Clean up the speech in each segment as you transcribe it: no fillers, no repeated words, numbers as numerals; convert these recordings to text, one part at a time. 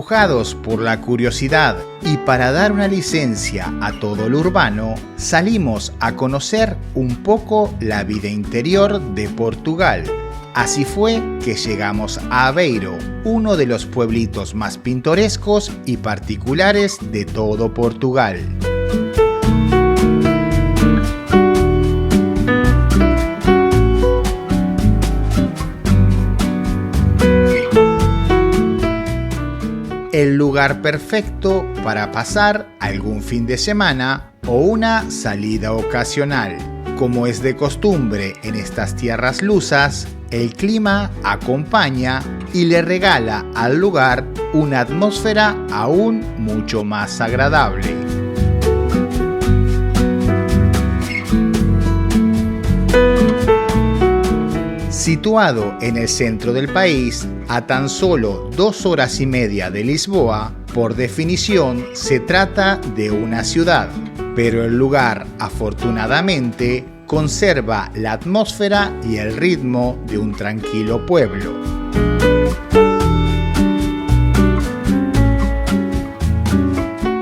Empujados por la curiosidad y para dar una licencia a todo lo urbano, salimos a conocer un poco la vida interior de Portugal. Así fue que llegamos a Aveiro, uno de los pueblitos más pintorescos y particulares de todo Portugal. El lugar perfecto para pasar algún fin de semana o una salida ocasional. Como es de costumbre en estas tierras lusas, el clima acompaña y le regala al lugar una atmósfera aún mucho más agradable. Situado en el centro del país, a tan solo 2 horas y media de Lisboa, por definición se trata de una ciudad, pero el lugar, afortunadamente, conserva la atmósfera y el ritmo de un tranquilo pueblo.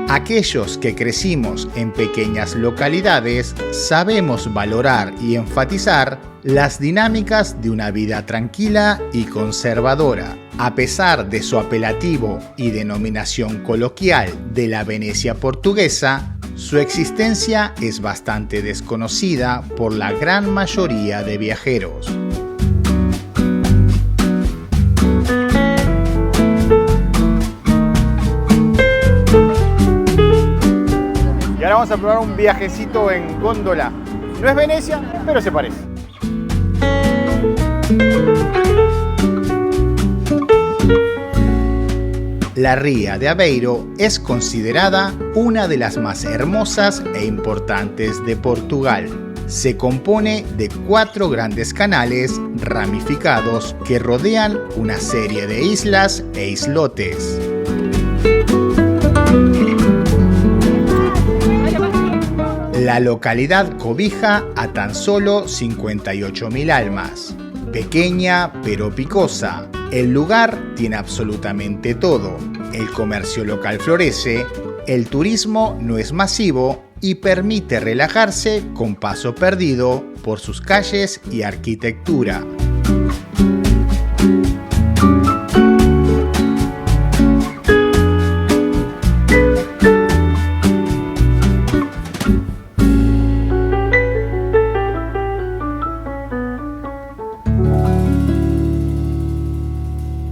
Aquellos que crecimos en pequeñas localidades sabemos valorar y enfatizar las dinámicas de una vida tranquila y conservadora. A pesar de su apelativo y denominación coloquial de la Venecia portuguesa, su existencia es bastante desconocida por la gran mayoría de viajeros. Y ahora vamos a probar un viajecito en góndola. No es Venecia, pero se parece. La ría de Aveiro es considerada una de las más hermosas e importantes de Portugal. Se compone de 4 grandes canales ramificados que rodean una serie de islas e islotes. La localidad cobija a tan solo 58.000 almas. Pequeña pero picosa, el lugar tiene absolutamente todo. El comercio local florece, el turismo no es masivo y permite relajarse con paso perdido por sus calles y arquitectura.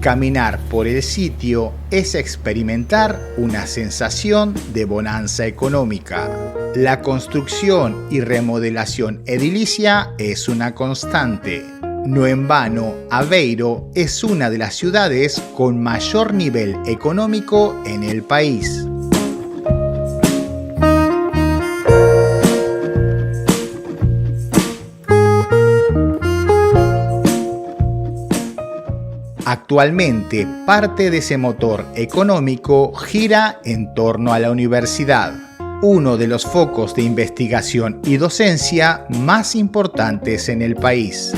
Caminar por el sitio es experimentar una sensación de bonanza económica. La construcción y remodelación edilicia es una constante. No en vano, Aveiro es una de las ciudades con mayor nivel económico en el país. Actualmente, parte de ese motor económico gira en torno a la universidad, uno de los focos de investigación y docencia más importantes en el país.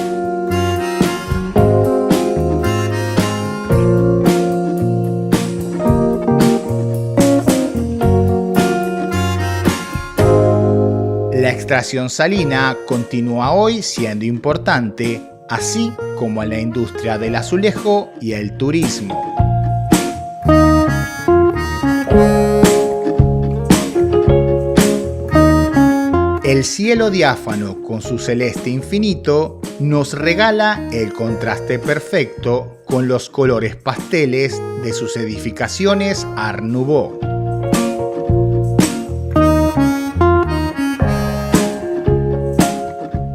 La extracción salina continúa hoy siendo importante, así como la industria del azulejo y el turismo. El cielo diáfano con su celeste infinito nos regala el contraste perfecto con los colores pasteles de sus edificaciones Art Nouveau.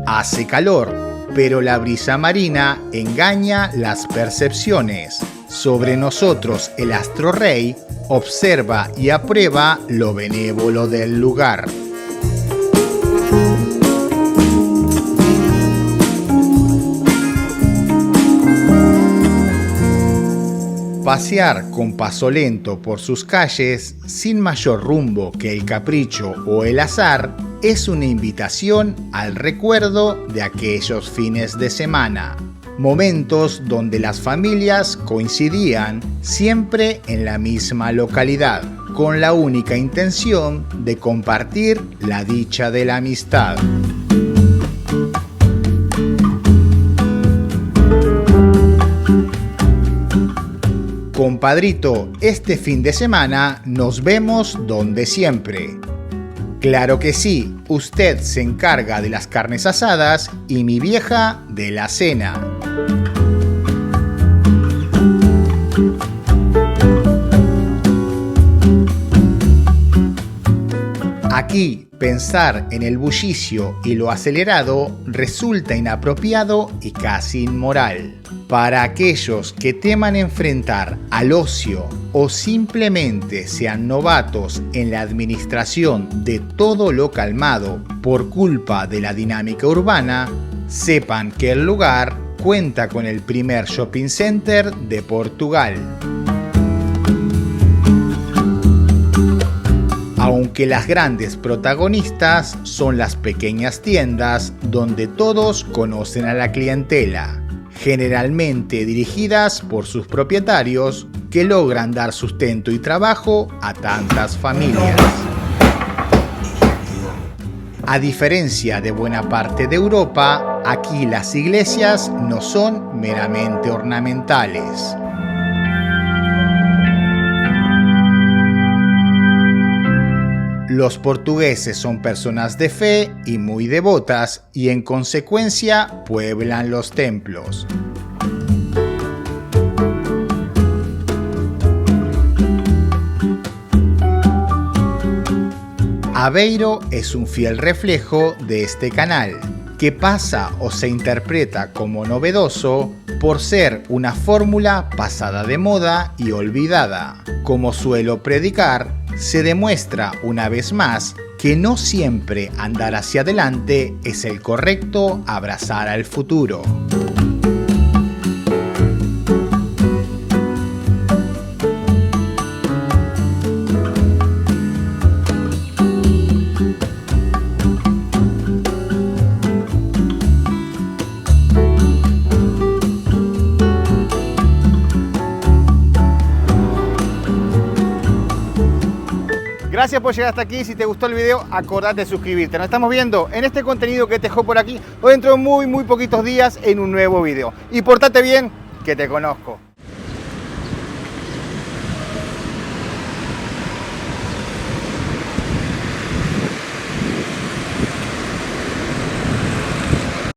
Hace calor, pero la brisa marina engaña las percepciones. Sobre nosotros el astro rey observa y aprueba lo benévolo del lugar. Pasear con paso lento por sus calles, sin mayor rumbo que el capricho o el azar, es una invitación al recuerdo de aquellos fines de semana. Momentos donde las familias coincidían siempre en la misma localidad, con la única intención de compartir la dicha de la amistad. Compadrito, este fin de semana nos vemos donde siempre. Claro que sí, usted se encarga de las carnes asadas y mi vieja de la cena. Aquí, pensar en el bullicio y lo acelerado resulta inapropiado y casi inmoral. Para aquellos que teman enfrentar al ocio o simplemente sean novatos en la administración de todo lo calmado por culpa de la dinámica urbana, sepan que el lugar cuenta con el primer shopping center de Portugal. Aunque las grandes protagonistas son las pequeñas tiendas donde todos conocen a la clientela, generalmente dirigidas por sus propietarios que logran dar sustento y trabajo a tantas familias. A diferencia de buena parte de Europa, aquí las iglesias no son meramente ornamentales. Los portugueses son personas de fe y muy devotas y en consecuencia pueblan los templos. Aveiro es un fiel reflejo de este canal, que pasa o se interpreta como novedoso por ser una fórmula pasada de moda y olvidada. Como suelo predicar, se demuestra una vez más que no siempre andar hacia adelante es el correcto abrazar al futuro. Gracias por llegar hasta aquí. Si te gustó el video, acordate de suscribirte. Nos estamos viendo en este contenido que te dejo por aquí o dentro de muy poquitos días en un nuevo video. Y portate bien, que te conozco.